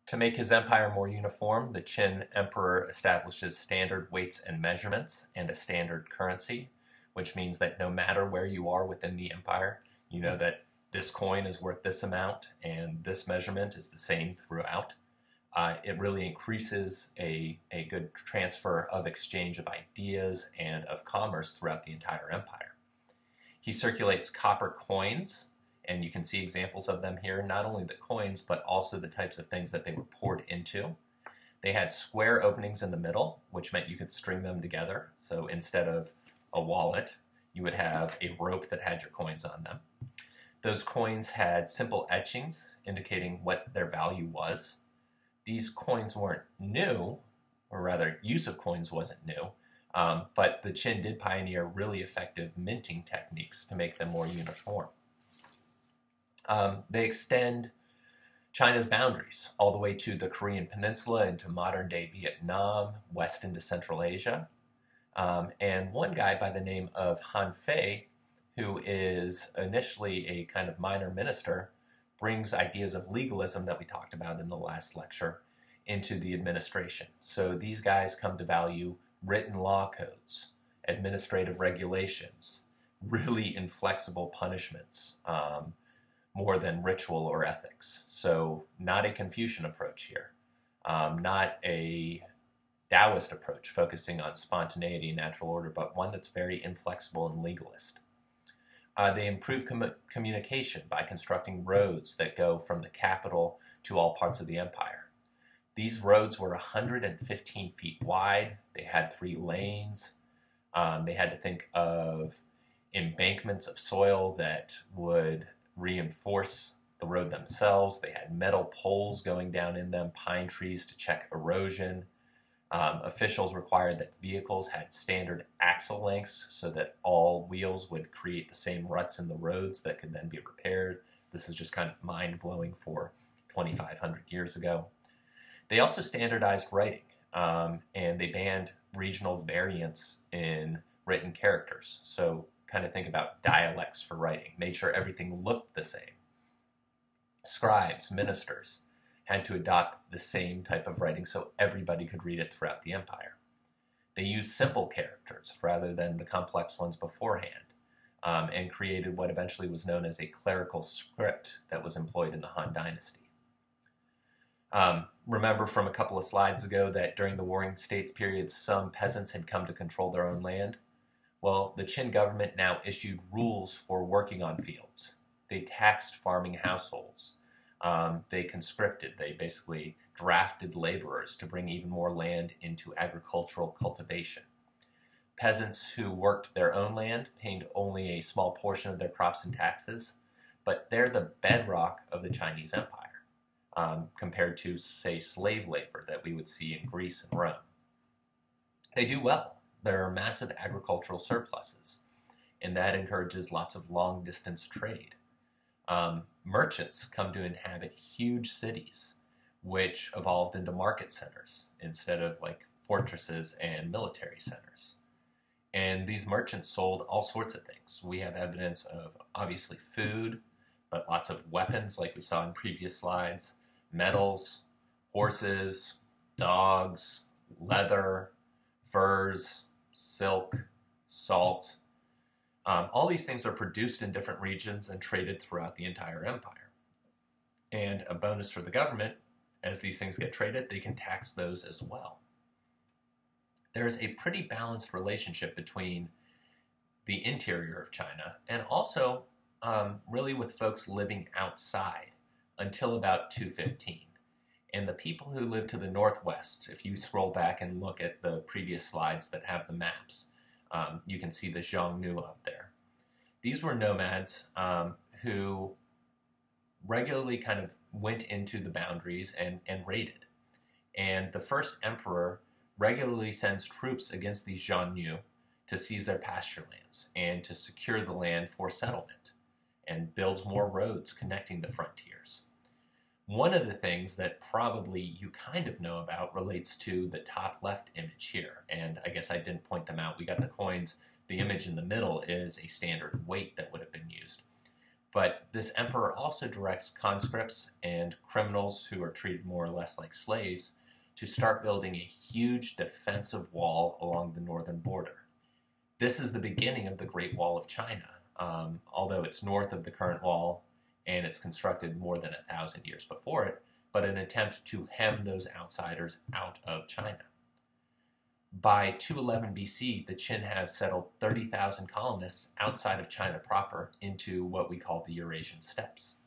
To make his empire more uniform, the Qin emperor establishes standard weights and measurements and a standard currency, which means that no matter where you are within the empire, you know that this coin is worth this amount and this measurement is the same throughout. It really increases a good transfer of exchange of ideas and of commerce throughout the entire empire. He circulates copper coins, and you can see examples of them here, not only the coins, but also the types of things that they were poured into. They had square openings in the middle, which meant you could string them together. So instead of a wallet, you would have a rope that had your coins on them. Those coins had simple etchings indicating what their value was. These coins weren't new, or rather, use of coins wasn't new, but the Qin did pioneer really effective minting techniques to make them more uniform. They extend China's boundaries all the way to the Korean Peninsula, into modern-day Vietnam, west into Central Asia. And one guy by the name of Han Fei, who is initially a kind of minor minister, brings ideas of legalism that we talked about in the last lecture into the administration. So these guys come to value written law codes, administrative regulations, really inflexible punishments, more than ritual or ethics. So not a Confucian approach here, not a Taoist approach focusing on spontaneity and natural order, but one that's very inflexible and legalist. They improve communication by constructing roads that go from the capital to all parts of the empire. These roads were 115 feet wide. They had 3 lanes. They had to think of embankments of soil that would reinforce the road themselves. They had metal poles going down in them, pine trees to check erosion. Officials required that vehicles had standard axle lengths so that all wheels would create the same ruts in the roads that could then be repaired. This is just kind of mind-blowing for 2,500 years ago. They also standardized writing, and they banned regional variants in written characters. So kind of think about dialects for writing, made sure everything looked the same. Scribes, ministers, had to adopt the same type of writing so everybody could read it throughout the empire. They used simple characters rather than the complex ones beforehand, and created what eventually was known as a clerical script that was employed in the Han Dynasty. Remember from a couple of slides ago that during the Warring States period, some peasants had come to control their own land? Well, the Qin government now issued rules for working on fields. They taxed farming households. They conscripted, they basically drafted laborers to bring even more land into agricultural cultivation. Peasants who worked their own land paid only a small portion of their crops in taxes, but they're the bedrock of the Chinese Empire, compared to, say, slave labor that we would see in Greece and Rome. They do well. There are massive agricultural surpluses, and that encourages lots of long-distance trade. Merchants come to inhabit huge cities, which evolved into market centers instead of like fortresses and military centers. And these merchants sold all sorts of things. We have evidence of obviously food, but lots of weapons like we saw in previous slides, metals, horses, dogs, leather, furs, silk, salt. All these things are produced in different regions and traded throughout the entire empire. And a bonus for the government, as these things get traded, they can tax those as well. There's a pretty balanced relationship between the interior of China and also really with folks living outside until about 215. And the people who live to the northwest, if you scroll back and look at the previous slides that have the maps, you can see the Xiongnu up there. These were nomads who regularly kind of went into the boundaries and raided. And the first emperor regularly sends troops against these Xiongnu to seize their pasture lands and to secure the land for settlement, and builds more roads connecting the frontiers. One of the things that probably you kind of know about relates to the top left image here, and I guess I didn't point them out. We got the coins. The image in the middle is a standard weight that would have been used. But this emperor also directs conscripts and criminals who are treated more or less like slaves to start building a huge defensive wall along the northern border. This is the beginning of the Great Wall of China, although it's north of the current wall and it's constructed more than 1,000 years before it, but an attempt to hem those outsiders out of China. By 211 BC, the Qin have settled 30,000 colonists outside of China proper into what we call the Eurasian steppes.